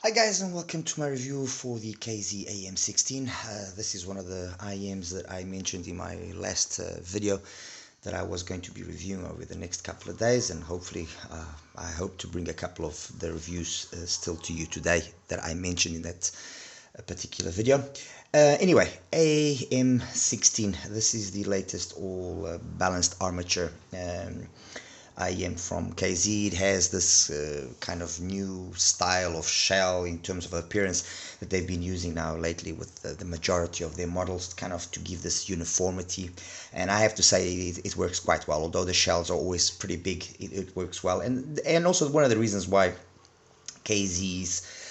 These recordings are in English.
Hi guys, and welcome to my review for the KZ AM16. This is one of the IEMs that I mentioned in my last video that I was going to be reviewing over the next couple of days, and hopefully I hope to bring a couple of the reviews still to you today that I mentioned in that particular video. Anyway, AM16, this is the latest all balanced armature IEM from KZ. It has this kind of new style of shell in terms of appearance that they've been using now lately with the majority of their models, kind of to give this uniformity. And I have to say it works quite well. Although the shells are always pretty big, it works well. And also one of the reasons why KZ's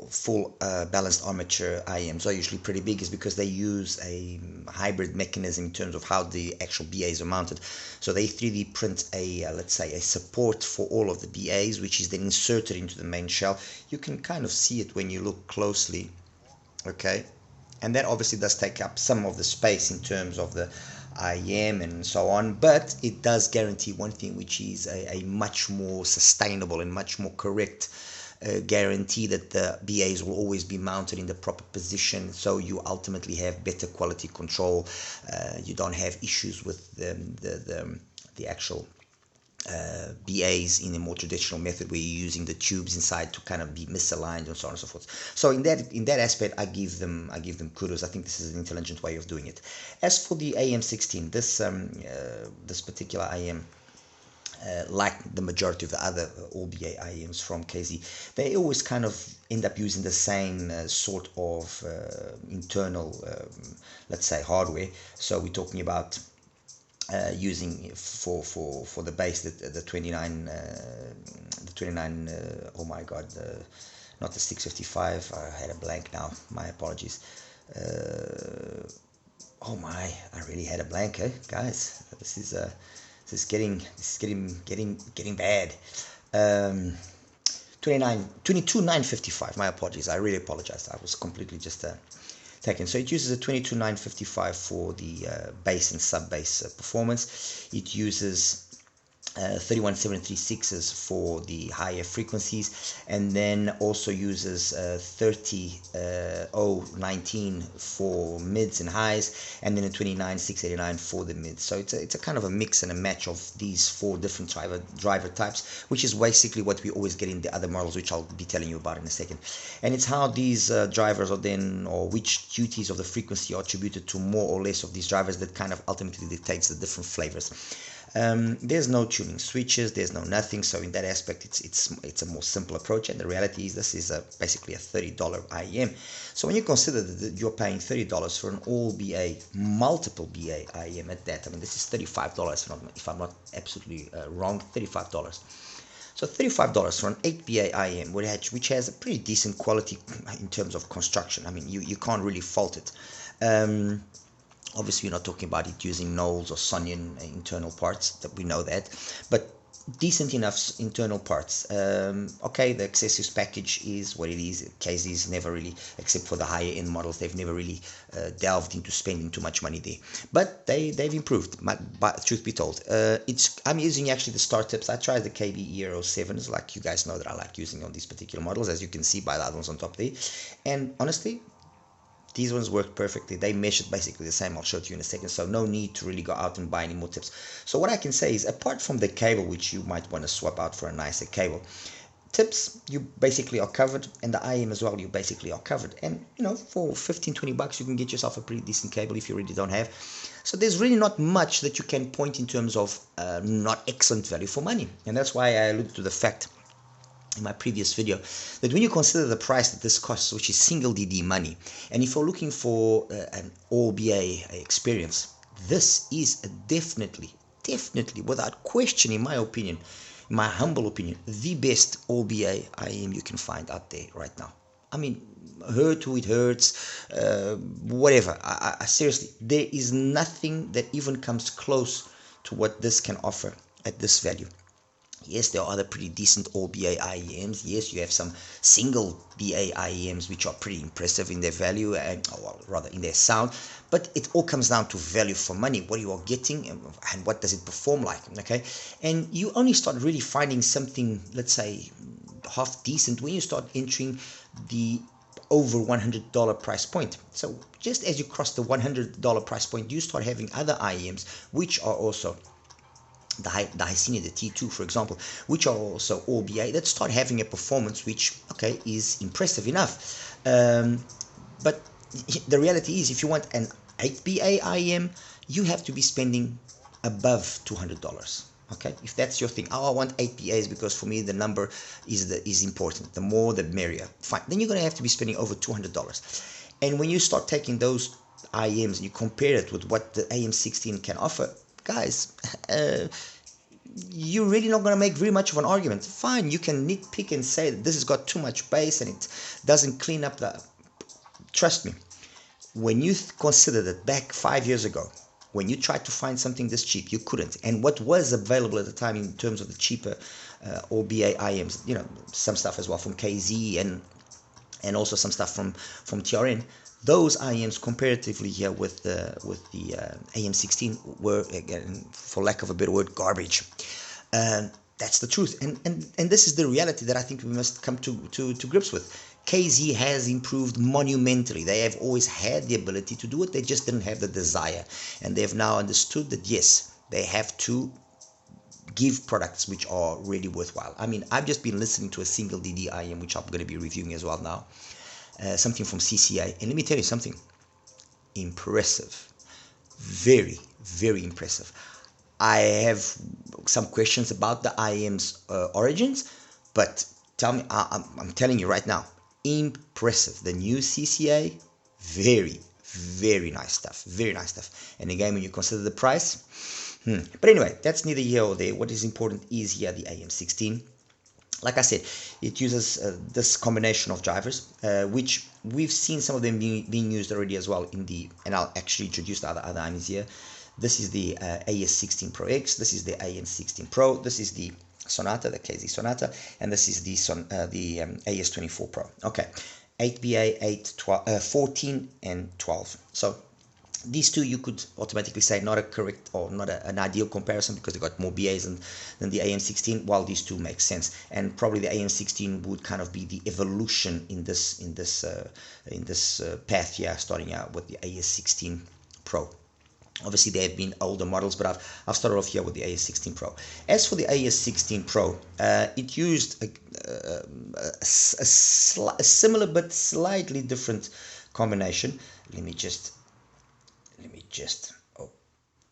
full balanced armature IEMs are usually pretty big is because they use a hybrid mechanism in terms of how the actual BAs are mounted. So they 3D print a let's say a support for all of the BAs, which is then inserted into the main shell. You can kind of see it when you look closely, okay? And that obviously does take up some of the space in terms of the IEM and so on, but it does guarantee one thing, which is a much more sustainable and much more correct guarantee that the BAs will always be mounted in the proper position, so you ultimately have better quality control. You don't have issues with the actual BAs in a more traditional method where you're using the tubes inside to kind of be misaligned and so on and so forth. So in that aspect, I give them kudos. I think this is an intelligent way of doing it. As for the AM16, this particular IEM, like the majority of the other all-BA IEMs from KZ, they always kind of end up using the same sort of internal, let's say, hardware. So we're talking about using for the base the 29 oh my god, not the 655. I had a blank now, my apologies. Oh my, I really had a blank, guys. This is getting bad. 22955. My apologies. I really apologize. I was completely just taken. So it uses a 22955 for the bass and sub bass performance. It uses 31736s for the higher frequencies, and then also uses 30019 for mids and highs, and then a 29689 for the mids. So it's a kind of a mix and a match of these four different driver types, which is basically what we always get in the other models, which I'll be telling you about in a second. And it's how these drivers are then, or which duties of the frequency are attributed to more or less of these drivers, that kind of ultimately dictates the different flavors. There's no tuning switches, there's no nothing, so in that aspect it's a more simple approach. And the reality is this is basically a $30 IEM. So when you consider that you're paying $30 for an all BA, multiple BA IEM at that, I mean, this is $35 if I'm not absolutely wrong, $35. So $35 for an 8 BA IEM, which has a pretty decent quality in terms of construction. I mean, you can't really fault it. Obviously, you're not talking about it using Knowles or Sonian internal parts, that we know that, but decent enough internal parts. Okay, the accessories package is what it is. KZ's never really, except for the higher end models, they've never really delved into spending too much money there. But they've improved, but truth be told. I'm using actually the star tips. I tried the KB Euro 7s, like you guys know that I like using on these particular models, as you can see by the other ones on top there. And honestly, these ones work perfectly. They measured basically the same. I'll show it to you in a second. So no need to really go out and buy any more tips. So what I can say is, apart from the cable, which you might want to swap out for a nicer cable, tips, you basically are covered, and the IEM as well, you basically are covered. And you know, for 15-20 bucks, you can get yourself a pretty decent cable if you really don't have. So there's really not much that you can point in terms of not excellent value for money. And that's why I alluded to the fact in my previous video that when you consider the price that this costs, which is single DD money, and if you're looking for an all BA experience, this is definitely without question, in my opinion, in my humble opinion, the best all BA IEM you can find out there right now. I mean, hurt who it hurts, whatever. I seriously, there is nothing that even comes close to what this can offer at this value. Yes, there are other pretty decent all BA IEMs. Yes, you have some single BA IEMs which are pretty impressive in their value, and or rather in their sound, but it all comes down to value for money, what you are getting, and what does it perform like, okay? And you only start really finding something, let's say, half decent when you start entering the over $100 price point. So just as you cross the $100 price point, you start having other IEMs which are also the high senior, the T2 for example, which are also all BA, that start having a performance which, okay, is impressive enough. But the reality is, if you want an 8BA IEM, you have to be spending above $200. Okay, if that's your thing, oh, I want 8 BAs because for me the number is important. The more the merrier. Fine. Then you're gonna have to be spending over $200. And when you start taking those IEMs and you compare it with what the AM16 can offer, guys, you're really not going to make very much of an argument. Fine, you can nitpick and say that this has got too much bass and it doesn't clean up the... Trust me, when you consider that back 5 years ago, when you tried to find something this cheap, you couldn't. And what was available at the time in terms of the cheaper OBA IMs, you know, some stuff as well from KZ and also some stuff from TRN, those IMs comparatively here with the AM16 were, again, for lack of a better word, garbage. That's the truth, and this is the reality that I think we must come to grips with. KZ has improved monumentally. They have always had the ability to do it, they just didn't have the desire, and they have now understood that yes, they have to give products which are really worthwhile. I mean, I've just been listening to a single DD IM which I'm going to be reviewing as well now, something from CCA, and let me tell you something, impressive, very, very impressive. I have some questions about the IM's origins, but tell me, I'm telling you right now, impressive. The new CCA, very, very nice stuff, very nice stuff. And again, when you consider the price, but anyway, that's neither here or there. What is important is here the AM16. Like I said, it uses this combination of drivers, which we've seen some of them being used already as well in the, and I'll actually introduce the other IMs here. This is the AS16 Pro X, this is the AM16 Pro, this is the Sonata, the KZ Sonata, and this is the AS24 Pro. Okay, 8BA, 8, 12, 14, and 12. So these two you could automatically say not a correct or not an ideal comparison because they got more BAs than the AM16, while these two make sense. And probably the AM16 would kind of be the evolution in this path here, starting out with the AS16 Pro. Obviously, there have been older models, but I've started off here with the AS16 Pro. As for the AS16 Pro, it used a similar but slightly different combination. Let me just, oh,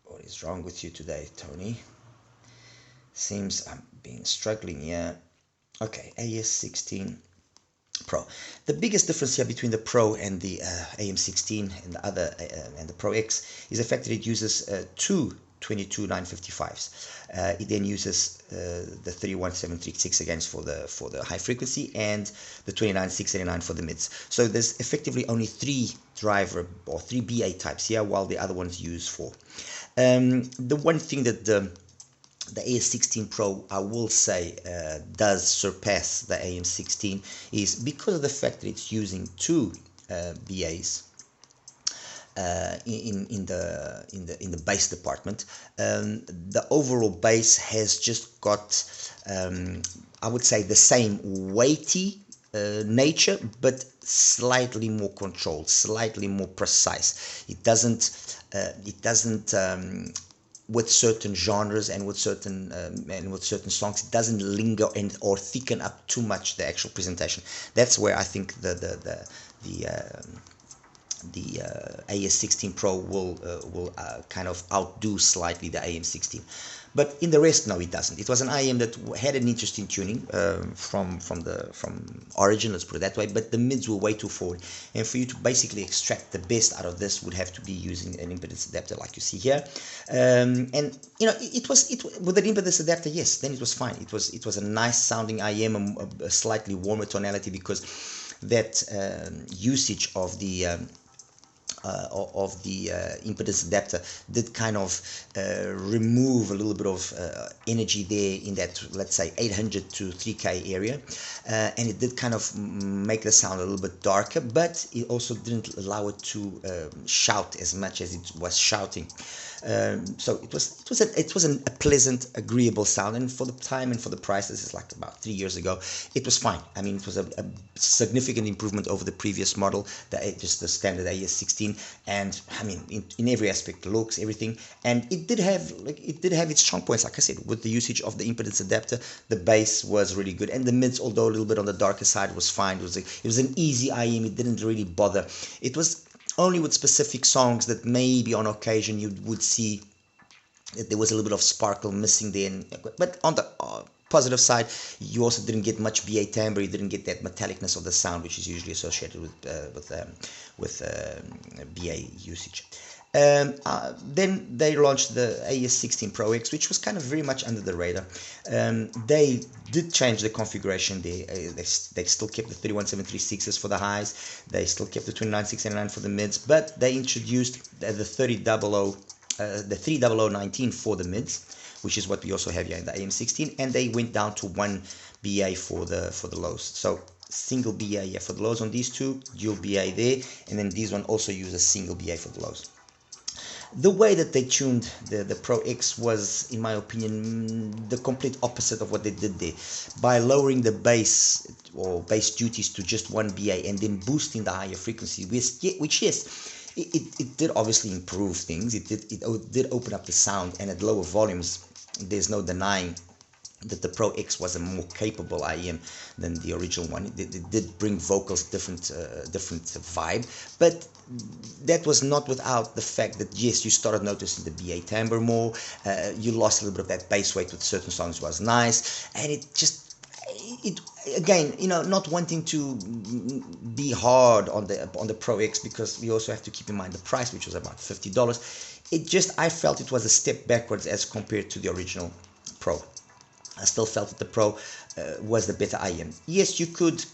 what is wrong with you today, Tony? Seems I'm being struggling here. Okay, AS16 Pro. The biggest difference here between the Pro and the AM16 and the other and the Pro X is the fact that it uses two 22.955s. It then uses the 31.736 again for the high frequency and the 29.689 for the mids. So there's effectively only 3 driver or 3 BA types here, while the other ones use 4. The one thing that the AS16 Pro, I will say, does surpass the AM16 is because of the fact that it's using 2 BAs in the bass department. The overall bass has just got, I would say, the same weighty nature, but slightly more controlled, slightly more precise. It doesn't with certain genres and with certain songs, it doesn't linger or thicken up too much the actual presentation. That's where I think the AS16 Pro will kind of outdo slightly the AM16. But in the rest, no, it doesn't. It was an IM that had an interesting tuning from origin, let's put it that way, but the mids were way too forward. And for you to basically extract the best out of this would have to be using an impedance adapter like you see here. And you know, it was with an impedance adapter, yes, then it was fine. It was a nice sounding IM, a slightly warmer tonality, because that usage of the impedance adapter did kind of remove a little bit of energy there in that, let's say, 800 to 3K area, and it did kind of make the sound a little bit darker, but it also didn't allow it to shout as much as it was shouting. So it was a pleasant, agreeable sound, and for the time and for the price, this is like about 3 years ago, it was fine. I mean, it was a significant improvement over the previous model, just the standard AS16, and I mean, in every aspect, looks, everything, and it did have its strong points, like I said, with the usage of the impedance adapter. The bass was really good, and the mids, although a little bit on the darker side, was fine. It was an easy IM. It didn't really bother. It was only with specific songs that maybe on occasion you would see that there was a little bit of sparkle missing there. But on the positive side, you also didn't get much BA timbre. You didn't get that metallicness of the sound, which is usually associated with BA usage. Then they launched the AS16 Pro X, which was kind of very much under the radar. They did change the configuration there. They still kept the 31736s for the highs. They still kept the 29689 for the mids, but they introduced the 30019 for the mids, which is what we also have here in the AM16, and they went down to 1 BA for the lows. So single BA here for the lows on these two, dual BA there, and then these one also use a single BA for the lows. The way that they tuned the Pro X was, in my opinion, the complete opposite of what they did there. By lowering the bass or bass duties to just 1 BA and then boosting the higher frequency, which yes, it did obviously improve things. It did open up the sound, and at lower volumes, there's no denying that the Pro X was a more capable IM than the original one. It did bring vocals different vibe, but that was not without the fact that yes, you started noticing the BA timbre more. You lost a little bit of that bass weight with certain songs, was nice, and it again, you know, not wanting to be hard on the Pro X, because we also have to keep in mind the price, which was about $50. I felt it was a step backwards as compared to the original Pro. I still felt that the Pro was the better IM. Yes, you could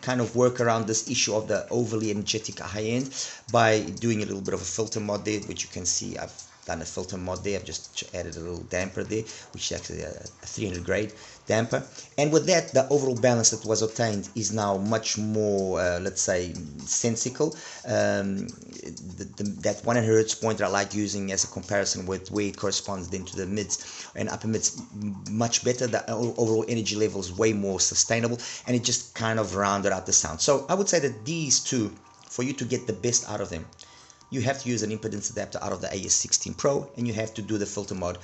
kind of work around this issue of the overly energetic high end by doing a little bit of a filter mod there, which you can see I've done a filter mod there. I've just added a little damper there, which is actually a 300 grade damper, and with that, the overall balance that was obtained is now much more, let's say, sensical. That 100 hertz pointer I like using as a comparison with where it corresponds then to the mids and upper mids much better. The overall energy level is way more sustainable, and it just kind of rounded out the sound. So I would say that these two, for you to get the best out of them, you have to use an impedance adapter out of the AS16 Pro, and you have to do the filter mod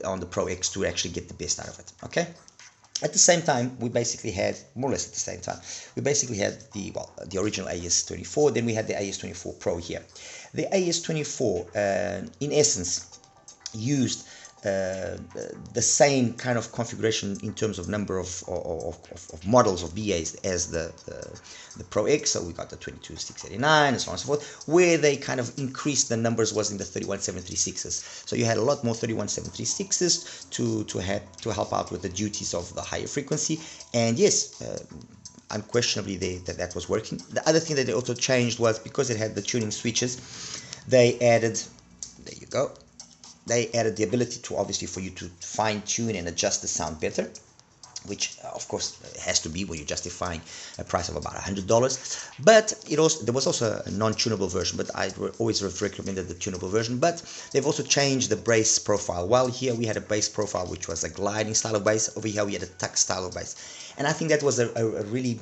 on the Pro X to actually get the best out of it. Okay. At the same time, we basically had, more or less at the same time, we basically had the original AS24. Then we had the AS24 Pro here. The AS24, in essence, used the same kind of configuration in terms of number of models of BAs as the Pro X. So we got the 22689 and so on and so forth. Where they kind of increased the numbers was in the 31736s. So you had a lot more 31736s to help out with the duties of the higher frequency. And yes, unquestionably that was working. The other thing that they also changed was, because it had the tuning switches, they added, there you go, they added the ability to, obviously, for you to fine tune and adjust the sound better, which of course has to be when you're justifying a price of about $100. But there was also a non-tunable version, but I always recommended the tunable version. But they've also changed the bass profile. While here we had a bass profile which was a gliding style of bass, over here we had a tuck style of bass, and I think that was a really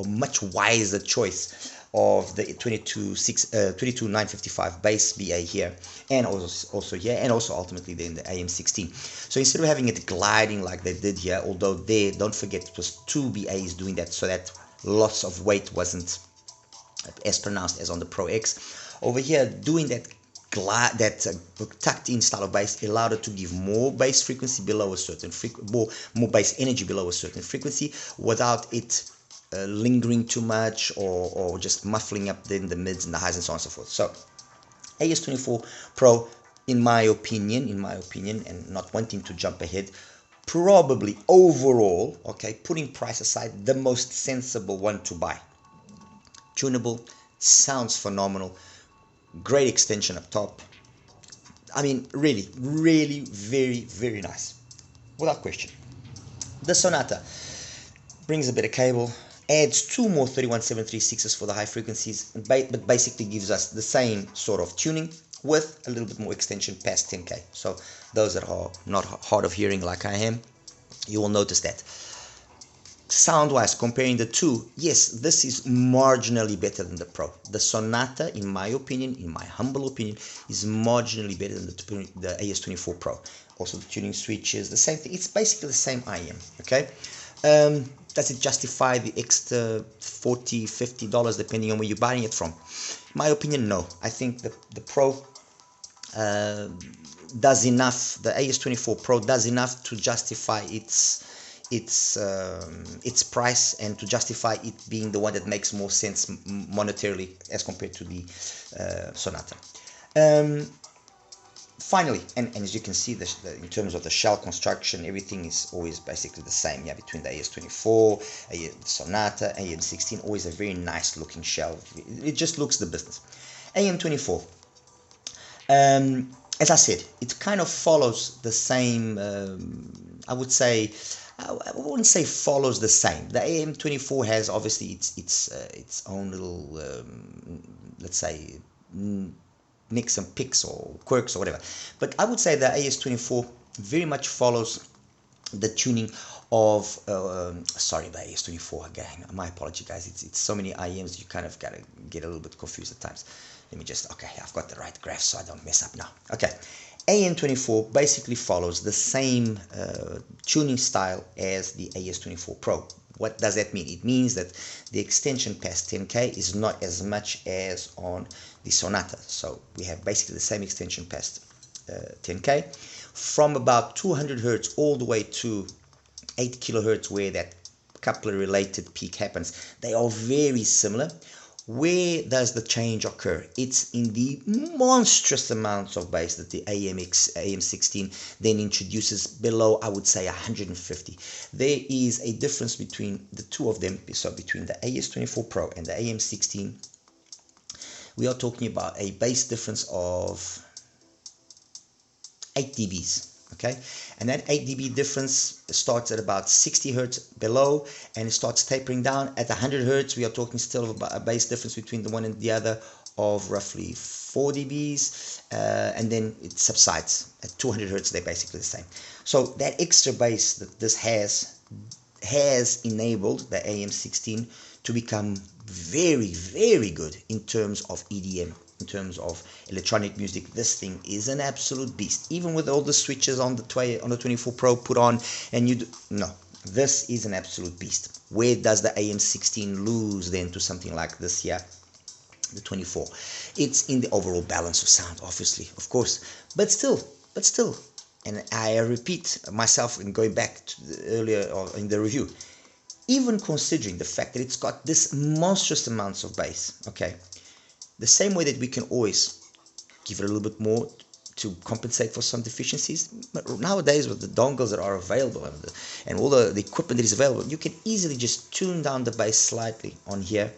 much wiser choice of the 22955 bass BA here, and also here, and also ultimately then the AM16. So instead of having it gliding like they did here, although there, don't forget, it was 2 BAs doing that, so that loss of weight wasn't as pronounced as on the Pro X. Over here, doing that tucked in style of bass allowed it to give more bass frequency below a certain more bass energy below a certain frequency, without it lingering too much or just muffling up then the mids and the highs and so on and so forth. So AS24 Pro, in my opinion, and not wanting to jump ahead, probably overall, okay, putting price aside, the most sensible one to buy. Tunable, sounds phenomenal, great extension up top. I mean, really, really very, very nice, without question. The Sonata brings a bit of cable, adds 2 more 31736s for the high frequencies, but basically gives us the same sort of tuning with a little bit more extension past 10K. So those that are not hard of hearing like I am, you will notice that. Sound-wise, comparing the two, yes, this is marginally better than the Pro. The Sonata, in my opinion, in my humble opinion, is marginally better than the AS24 Pro. Also, the tuning switches, the same thing. It's basically the same IM, okay? Does it justify the extra $40, $50 depending on where you're buying it from? In my opinion, no. I think the Pro does enough. The AS24 Pro does enough to justify its price and to justify it being the one that makes more sense monetarily as compared to the Sonata. Finally, and as you can see, in terms of the shell construction, everything is always basically the same. Yeah, between the AS24, the Sonata, AM16, always a very nice looking shell. It just looks the business. AM24. As I said, it kind of follows the same. I would say. I wouldn't say follows the same. The AM24 has obviously its own little, let's say, nicks and picks or quirks or whatever. But I would say the AS24 very much follows the tuning of, sorry, the AS24 again. My apology, guys. It's so many IMs, you kind of gotta get a little bit confused at times. Let me just, okay, I've got the right graph so I don't mess up now. Okay. AM24 basically follows the same tuning style as the AS24 Pro. What does that mean? It means that the extension past 10K is not as much as on the Sonata. So we have basically the same extension past 10K from about 200 Hertz all the way to 8 kilohertz where that coupler related peak happens. They are very similar. Where does the change occur? It's in the monstrous amounts of bass that the AM16 then introduces below, I would say, 150. There is a difference between the two of them. So between the AS24 Pro and the AM16, we are talking about a bass difference of 8 dBs. Okay, and that 8 dB difference starts at about 60 Hertz below and it starts tapering down. At 100 Hertz, we are talking still about a bass difference between the one and the other of roughly 4 dBs, and then it subsides. At 200 Hertz, they're basically the same. So that extra bass that this has enabled the AM16 to become very, very good in terms of EDM. In terms of electronic music, this thing is an absolute beast. Even with all the switches on the 24 Pro put on, and no, this is an absolute beast. Where does the AM16 lose then to something like this here, the 24? It's in the overall balance of sound, obviously, of course, but still, and I repeat myself in going back to earlier in the review, even considering the fact that it's got this monstrous amounts of bass, okay. The same way that we can always give it a little bit more to compensate for some deficiencies, but nowadays with the dongles that are available and all the equipment that is available, you can easily just tune down the bass slightly on here,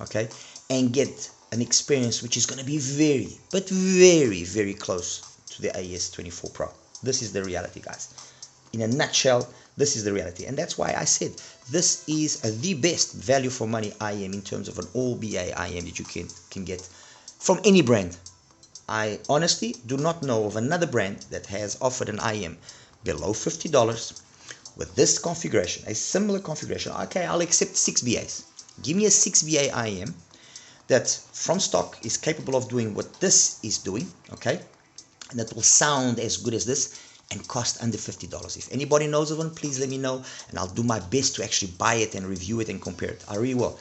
okay, and get an experience which is going to be very, but very, very close to the AS24 Pro. This is the reality, guys. In a nutshell, this is the reality, and that's why I said this is the best value for money IM in terms of an all BA IM that you can get from any brand. I honestly do not know of another brand that has offered an IM below $50 with this configuration, a similar configuration. Okay, I'll accept 6 BAs. Give me a 6 BA IM that from stock is capable of doing what this is doing, okay, and that will sound as good as this and cost under $50. If anybody knows of one, please let me know, and I'll do my best to actually buy it and review it and compare it. I really will.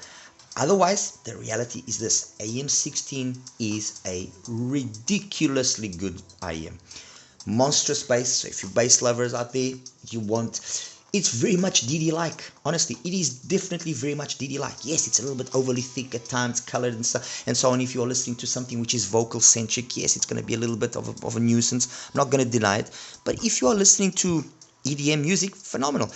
Otherwise, the reality is this: AM16 is a ridiculously good IM. Monstrous bass. So if you bass lovers out there, you want. It's very much DD-like. Honestly, it is definitely very much DD-like. Yes, it's a little bit overly thick at times, colored and so on. If you're listening to something which is vocal-centric, yes, it's going to be a little bit of a nuisance. I'm not going to deny it. But if you are listening to EDM music, phenomenal.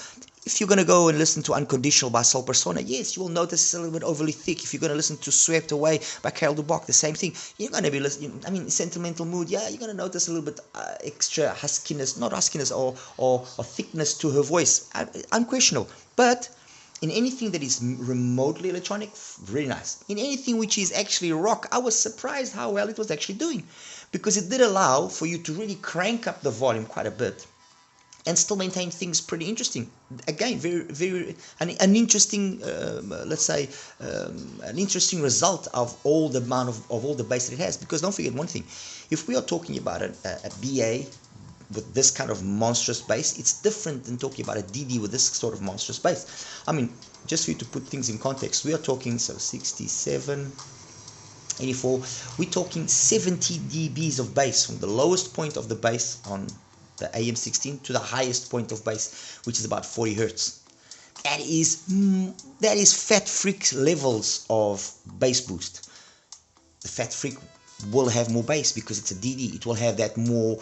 If you're going to go and listen to Unconditional by Soul Persona, yes, you will notice it's a little bit overly thick. If you're going to listen to Swept Away by Carol Duboc, the same thing. You're going to be listening, I mean, Sentimental Mood, yeah, you're going to notice a little bit extra huskiness, not huskiness or thickness to her voice. Unquestionable. But in anything that is remotely electronic, very nice. In anything which is actually rock, I was surprised how well it was actually doing. because it did allow for you to really crank up the volume quite a bit and still maintain things pretty interesting. Again, very an interesting, let's say, an interesting result of all the amount of all the bass that it has. Because don't forget one thing, if we are talking about a BA with this kind of monstrous bass, it's different than talking about a DD with this sort of monstrous bass. I mean, just for you to put things in context, we are talking, so 67, 84, we're talking 70 dBs of bass from the lowest point of the bass on the AM16 to the highest point of bass, which is about 40 hertz. That is Fat Freak levels of bass boost. The Fat Freak will have more bass because it's a DD. It will have that more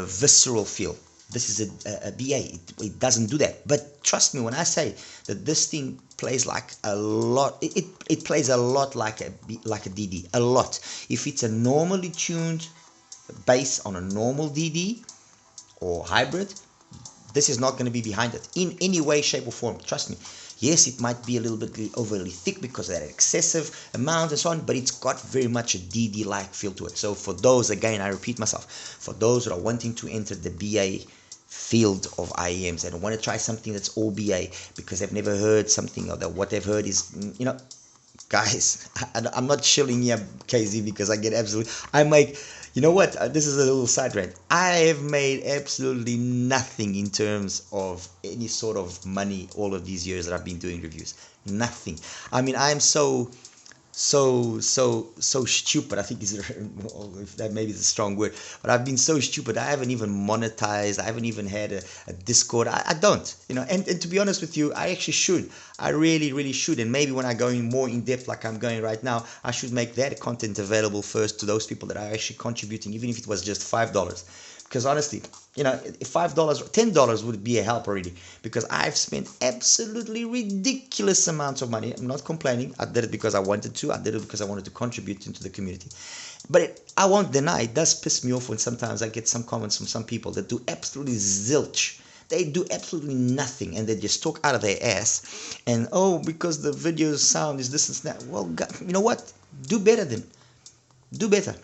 visceral feel. This is a BA. It doesn't do that. But trust me when I say that this thing plays like a lot. It plays a lot like a DD. A lot. If it's a normally tuned bass on a normal DD or hybrid, this is not going to be behind it in any way, shape or form. Trust me. Yes, it might be a little bit overly thick because of that excessive amount and so on, but it's got very much a DD-like feel to it. So for those, again, I repeat myself, for those that are wanting to enter the BA field of IEMs and want to try something that's all BA because they've never heard something, or that what they've heard is, you know, guys, I'm not shilling here KZ because I get absolutely, I make, you know what, this is a little side rant. I have made absolutely nothing in terms of any sort of money all of these years that I've been doing reviews. Nothing. I mean, I'm so stupid. I think is, if that maybe is a strong word, but I've been so stupid. I haven't even monetized. I haven't even had a Discord. I don't, you know. And to be honest with you, I actually should. I really should. And maybe when I go in more in depth, like I'm going right now, I should make that content available first to those people that are actually contributing, even if it was just $5. Because honestly, you know, $5, $10 would be a help already. Because I've spent absolutely ridiculous amounts of money. I'm not complaining. I did it because I wanted to. I did it because I wanted to contribute into the community. But I won't deny, it does piss me off when sometimes I get some comments from some people that do absolutely zilch. They do absolutely nothing and they just talk out of their ass. And, oh, because the video sound is this and that. Well, God, you know what? Do better then. Do better.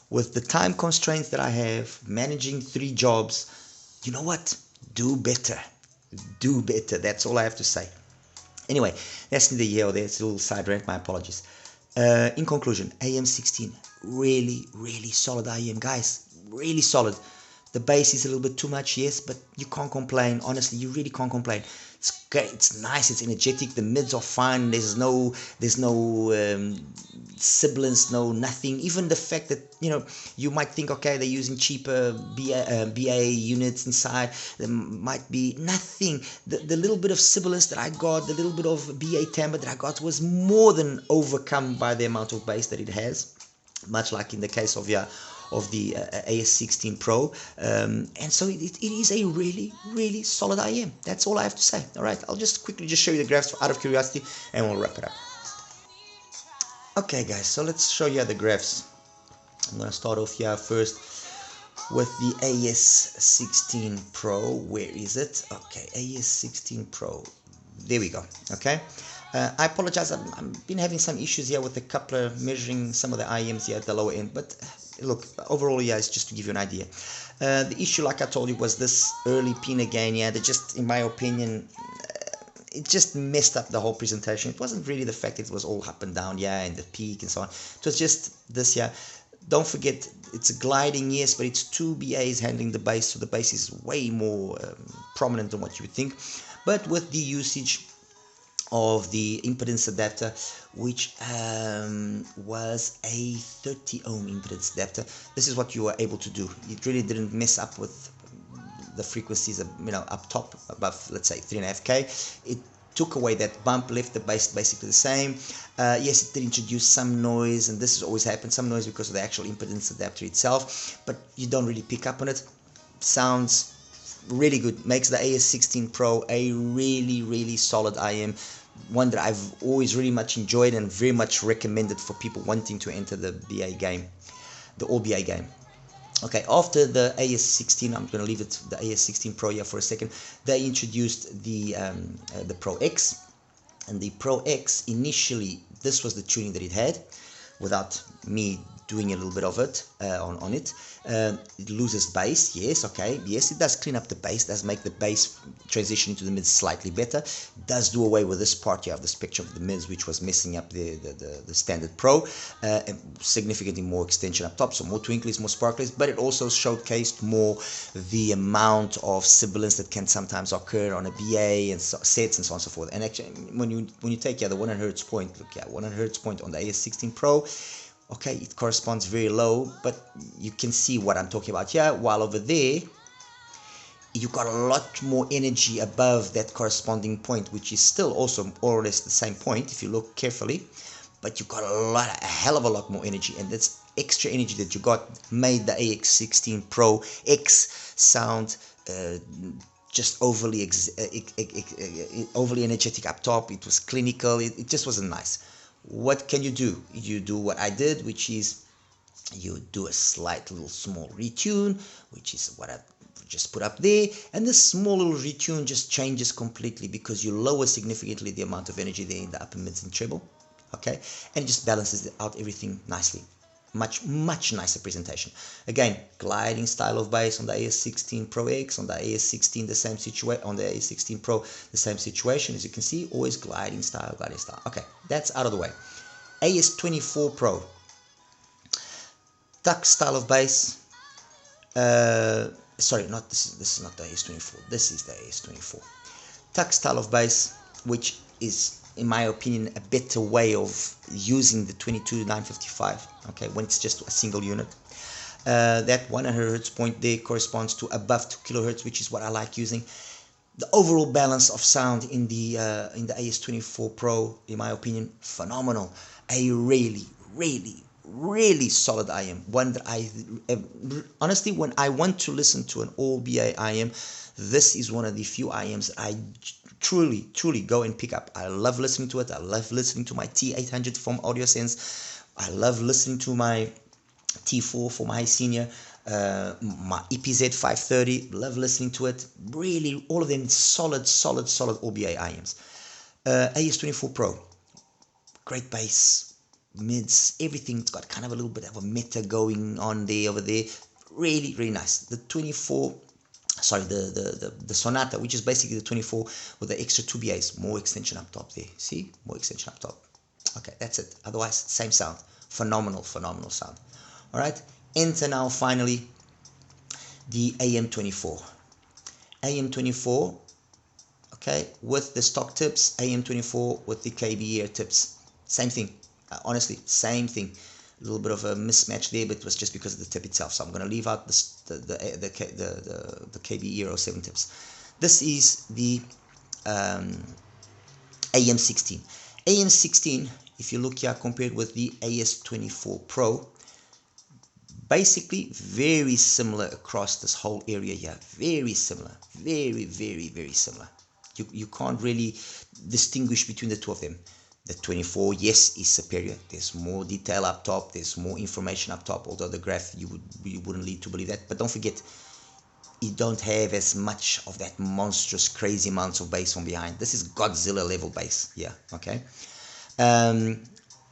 With the time constraints that I have, managing 3 jobs, you know what? Do better. Do better. That's all I have to say. Anyway, that's neither here or there. It's a little side rant. My apologies. In conclusion, AM16, really solid IEM, guys. Really solid. The bass is a little bit too much, yes, but you can't complain. Honestly, you really can't complain. It's great. It's nice. It's energetic. The mids are fine. There's no sibilance, no nothing. Even the fact that, you know, you might think, okay, they're using cheaper BA units inside. There might be nothing. The little bit of sibilance that I got, the little bit of BA timbre that I got was more than overcome by the amount of bass that it has. Much like in the case of the AS16 Pro, and so it is a really solid IEM. That's all I have to say. All right, I'll just quickly show you the graphs out of curiosity, and we'll wrap it up. Okay, guys, so let's show you the graphs. I'm gonna start off here first with the AS16 Pro. Where is it? Okay, AS16 Pro. There we go. Okay. I apologize, I've been having some issues here with the coupler, measuring some of the IEMs here at the lower end, but look, overall, yeah, it's just to give you an idea. The issue, like I told you, was this early pin again, yeah, that just, in my opinion, it just messed up the whole presentation. It wasn't really the fact it was all up and down, yeah, and the peak and so on. It was just this, yeah. Don't forget, it's a gliding, yes, but it's 2 BAs handling the bass, so the bass is way more prominent than what you would think. But with the usage of the impedance adapter, which was a 30 ohm impedance adapter, this is what you were able to do. It really didn't mess up with the frequencies, you know, up top above, let's say 3.5K. It took away that bump, left the bass basically the same. Yes, it did introduce some noise, and this has always happened, some noise because of the actual impedance adapter itself, but you don't really pick up on it. Sounds really good. Makes the AS16 Pro a really solid IEM, one that I've always really much enjoyed and very much recommended for people wanting to enter the BA game, the all BA game. Okay, after the AS16, I'm going to leave it the AS16 Pro here for a second. They introduced the Pro X, and the Pro X initially, this was the tuning that it had, without me doing a little bit of it on it. It loses bass, yes, okay, yes, it does clean up the bass, does make the bass transition into the mids slightly better, does do away with this part here of the spectrum of the mids, which was messing up the standard Pro, and significantly more extension up top, so more twinklies, more sparklies, but it also showcased more the amount of sibilance that can sometimes occur on a BA and sets and so on and so forth. And actually, when you take the 100 Hertz point, look, 100 Hertz point on the AS16 Pro, okay, it corresponds very low, but you can see what I'm talking about here. While over there, you got a lot more energy above that corresponding point, which is still also more or less the same point if you look carefully, but you got a hell of a lot more energy, and that's extra energy that you got made the AX16 Pro X sound just overly energetic up top. It was clinical. It just wasn't nice. What can you do? You do what I did, which is you do a slight little small retune, which is what I just put up there, and this small little retune just changes completely because you lower significantly the amount of energy there in the upper mids and treble, okay, and it just balances out everything nicely. Much nicer presentation. Again, gliding style of bass on the AS16 Pro X, on the AS16 the same situation, on the AS16 Pro the same situation, as you can see, always gliding style. Okay, that's out of the way. AS24 Pro, duck style of bass. Sorry, not this is not the AS24. This is the AS24. Tuck style of bass, which is, in my opinion, a better way of using the 22955, okay, when it's just a single unit. That 100 Hertz point there corresponds to above 2 kilohertz, which is what I like using. The overall balance of sound in the AS24 Pro, in my opinion, phenomenal. A really solid IM, one that I honestly, when I want to listen to an all BA IM, this is one of the few IMs that I truly go and pick up. I love listening to it. I love listening to my T800 from AudioSense. I love listening to my T4 for my senior, my EPZ 530. Love listening to it. Really, all of them solid all BA IMs. AS24 Pro, great bass, mids, everything. It's got kind of a little bit of a meta going on there, over there. Really nice. The 24, sorry, the Sonata, which is basically the 24 with the extra 2 BAs, more extension up top there. See, more extension up top. Okay, that's it. Otherwise, same sound. Phenomenal sound. All right, enter now finally the AM24. AM24, okay, with the stock tips, AM24 with the KB ear tips. Same thing. Honestly, same thing. A little bit of a mismatch there, but it was just because of the tip itself. So I'm going to leave out the KB Euro 7 tips. This is the AM16. AM16, if you look here compared with the AS24 Pro, basically very similar across this whole area here. Very similar. Very similar. You can't really distinguish between the two of them. The 24, yes, is superior. There's more detail up top. There's more information up top. Although the graph, you wouldn't lead to believe that. But don't forget, you don't have as much of that monstrous, crazy amounts of bass from behind. This is Godzilla level bass. Yeah, okay.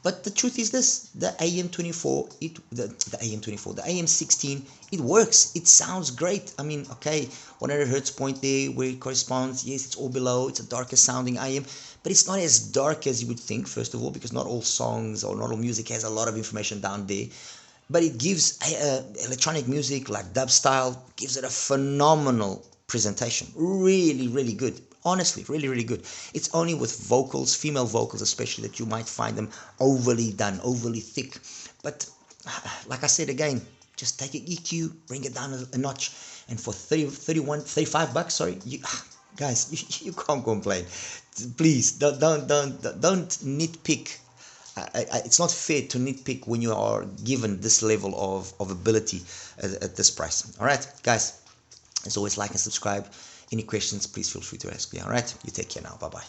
But the truth is this: the AM24, the AM16, it works. It sounds great. I mean, okay, 100 Hertz point there where it corresponds. Yes, it's all below. It's a darker sounding IM, but it's not as dark as you would think. First of all, because not all songs or not all music has a lot of information down there. But it gives electronic music like dub style, gives it a phenomenal presentation. Really good. Honestly, really good. It's only with vocals, female vocals especially, that you might find them overly done, overly thick. But like I said again, just take an EQ, bring it down a notch, and for 35 bucks, sorry, guys, you can't complain. Please don't nitpick. It's not fair to nitpick when you are given this level of ability at this price. All right, guys, as always, like and subscribe. Any questions, please feel free to ask me. All right, you take care now. Bye-bye.